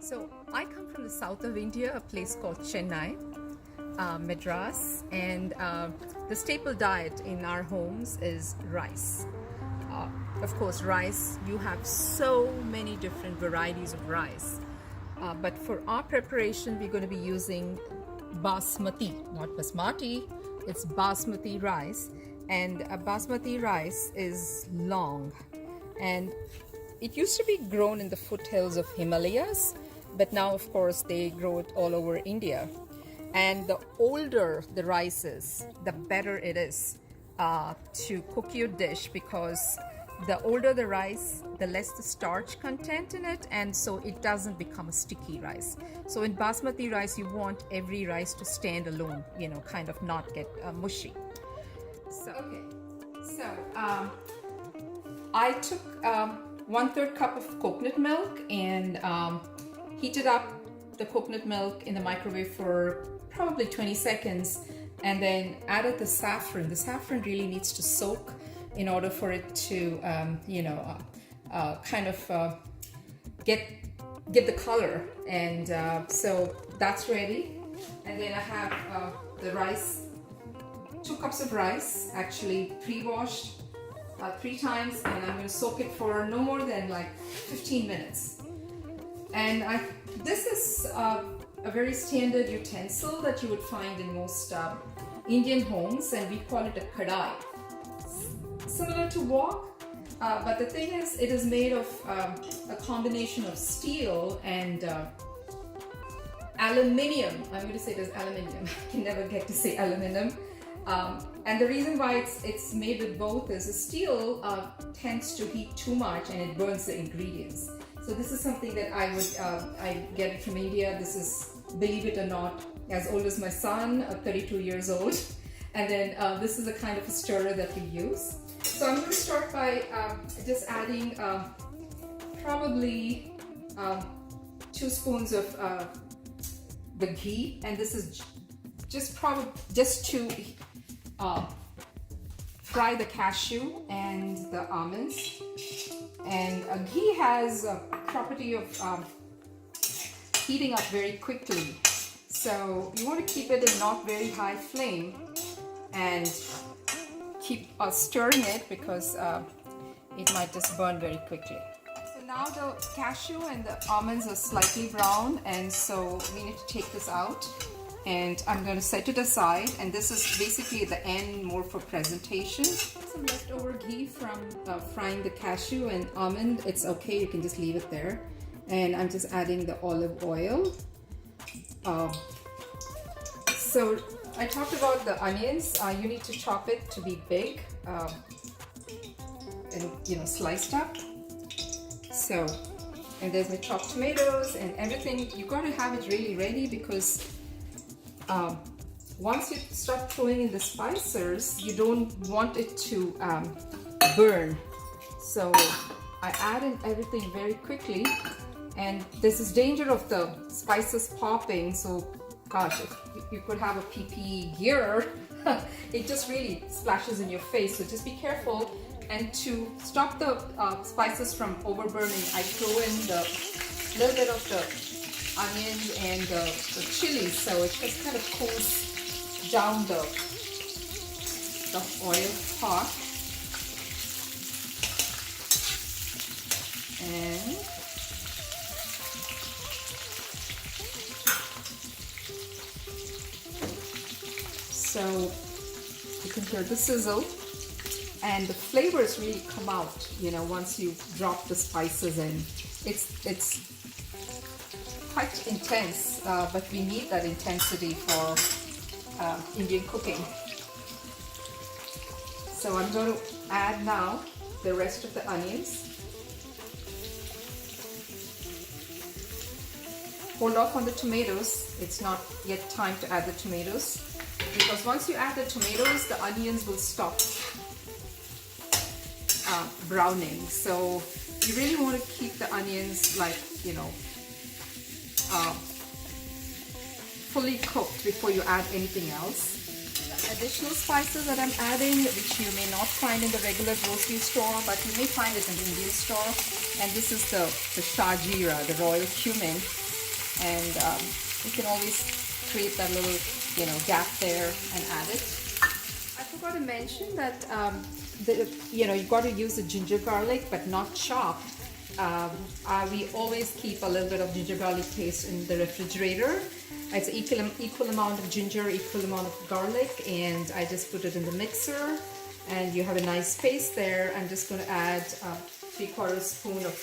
So I come from the south of India, a place called Chennai, Madras, and the staple diet in our homes is rice. Of course, rice, you have so many different varieties of rice. But for our preparation, we're going to be using basmati, not basmati, it's basmati rice. And a basmati rice is long. And it used to be grown in the foothills of Himalayas, but now, of course, they grow it all over India. And the older the rice is, the better it is to cook your dish, because the older the rice, the less the starch content in it, and so it doesn't become a sticky rice. So in basmati rice, you want every rice to stand alone, kind of not get mushy. So I took 1/3 cup of coconut milk and heated up the coconut milk in the microwave for probably 20 seconds, and then added the saffron. The saffron really needs to soak in order for it to, get the color. And so that's ready. And then I have the rice, 2 cups of rice, actually pre-washed 3 times, and I'm going to soak it for no more than like 15 minutes. And this is a very standard utensil that you would find in most Indian homes, and we call it a kadai. Similar to wok, but the thing is, it is made of a combination of steel and aluminium. I'm going to say it is aluminium. I can never get to say aluminum. And the reason why it's made with both is the steel tends to heat too much and it burns the ingredients. So this is something that I get it from India. This is, believe it or not, as old as my son, 32 years old. And then this is a kind of a stirrer that we use. So I'm going to start by just adding probably 2 spoons of the ghee, and this is just to fry the cashew and the almonds. And ghee has a property of heating up very quickly, so you want to keep it in not very high flame and keep stirring it, because it might just burn very quickly. So now the cashew and the almonds are slightly brown, and so we need to take this out, and I'm going to set it aside. And this is basically the end, more for presentation. Some leftover ghee from frying the cashew and almond. It's okay, you can just leave it there. And I'm just adding the olive oil. So I talked about the onions. You need to chop it to be big and sliced up. So, and there's my chopped tomatoes and everything. You got to have it really ready, because once you start throwing in the spices, you don't want it to burn. So I add in everything very quickly, and there's this danger of the spices popping. So gosh, if you could have a PPE gear, it just really splashes in your face. So just be careful. And to stop the spices from overburning, I throw in the little bit of the onions and the chilies, so it just kind of cools down the oil pot. And so you can hear the sizzle, and the flavors really come out, once you drop the spices in. It's quite intense, but we need that intensity for Indian cooking. So I'm going to add now the rest of the onions. Hold off on the tomatoes. It's not yet time to add the tomatoes, because once you add the tomatoes, the onions will stop browning. So you really want to keep the onions fully cooked before you add anything else. The additional spices that I'm adding, which you may not find in the regular grocery store, but you may find it in the Indian store, and this is the shah jeera, the royal cumin. and you can always create that little, gap there and add it. I forgot to mention that you got to use the ginger garlic, but not chopped. We always keep a little bit of ginger garlic paste in the refrigerator. It's equal amount of ginger, equal amount of garlic, and I just put it in the mixer, and you have a nice paste there. I'm just going to add 3/4 spoon of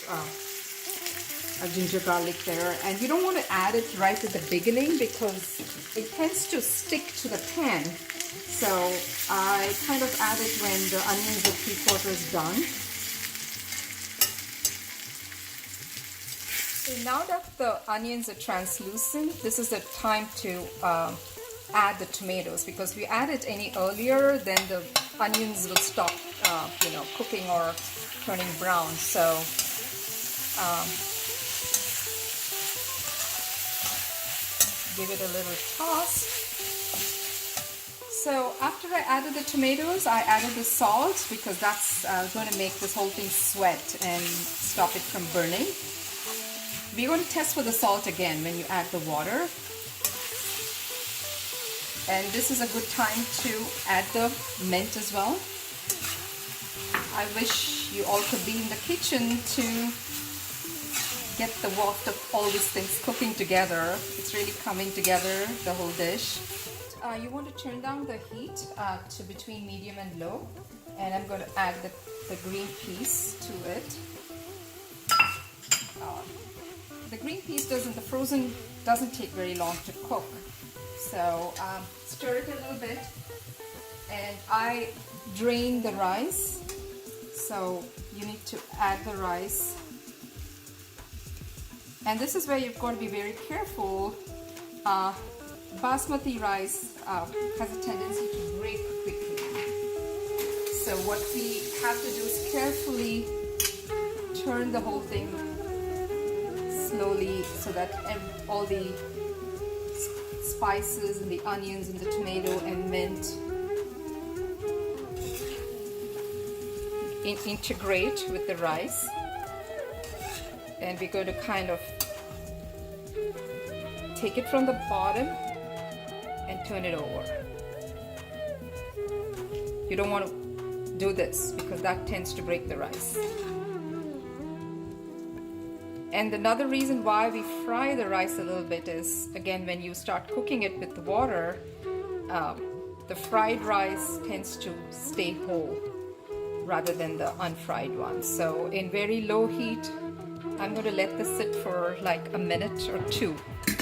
ginger garlic there, and you don't want to add it right at the beginning because it tends to stick to the pan. So I kind of add it when the onions are 3/4 done. So now that the onions are translucent, this is the time to add the tomatoes, because if you add it any earlier, then the onions will stop, cooking or turning brown. So give it a little toss. So after I added the tomatoes, I added the salt, because that's going to make this whole thing sweat and stop it from burning. We're going to test for the salt again when you add the water. And this is a good time to add the mint as well. I wish you all could be in the kitchen to get the waft of all these things cooking together. It's really coming together, the whole dish. You want to turn down the heat to between medium and low. And I'm going to add the green peas to it. The green peas the frozen doesn't take very long to cook. So stir it a little bit, and I drain the rice. So you need to add the rice. And this is where you've got to be very careful. Basmati rice has a tendency to break quickly. So what we have to do is carefully turn the whole thing slowly so that all the spices and the onions and the tomato and mint integrate with the rice. And we're going to kind of take it from the bottom and turn it over. You don't want to do this because that tends to break the rice. And another reason why we fry the rice a little bit is, again, when you start cooking it with the water, the fried rice tends to stay whole rather than the unfried one. So in very low heat, I'm going to let this sit for like a minute or two.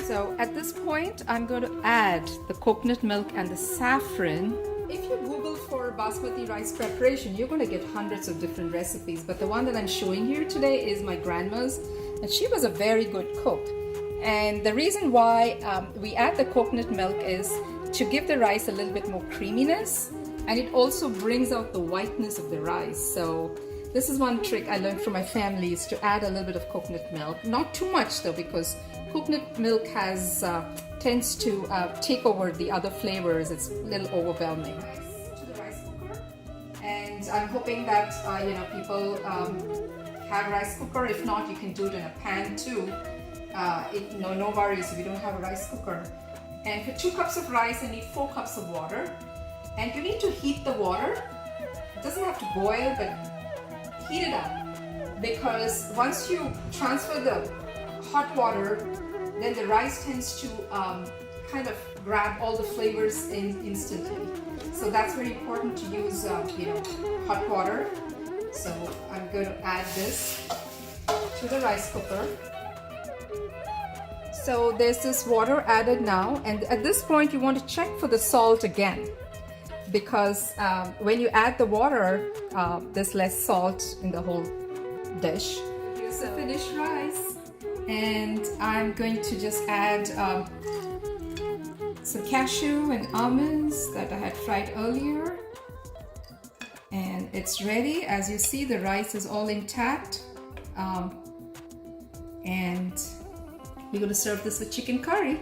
So at this point, I'm going to add the coconut milk and the saffron. If you Google for basmati rice preparation, you're going to get hundreds of different recipes. But the one that I'm showing here today is my grandma's, and she was a very good cook. And the reason why we add the coconut milk is to give the rice a little bit more creaminess, and it also brings out the whiteness of the rice. So this is one trick I learned from my family, is to add a little bit of coconut milk. Not too much though, because coconut milk tends to take over the other flavors. It's a little overwhelming. To the rice cooker, and I'm hoping that people have rice cooker. If not, you can do it in a pan too. No worries if you don't have a rice cooker. And for 2 cups of rice, I need 4 cups of water. And you need to heat the water. It doesn't have to boil, but heat it up. Because once you transfer the hot water, then the rice tends to kind of grab all the flavors instantly. So that's very important to use hot water. So I'm going to add this to the rice cooker. So there's this water added now, and at this point you want to check for the salt again, because when you add the water, there's less salt in the whole dish. Here's the finished rice, and I'm going to just add some cashew and almonds that I had fried earlier. And it's ready. As you see, the rice is all intact. And we're going to serve this with chicken curry.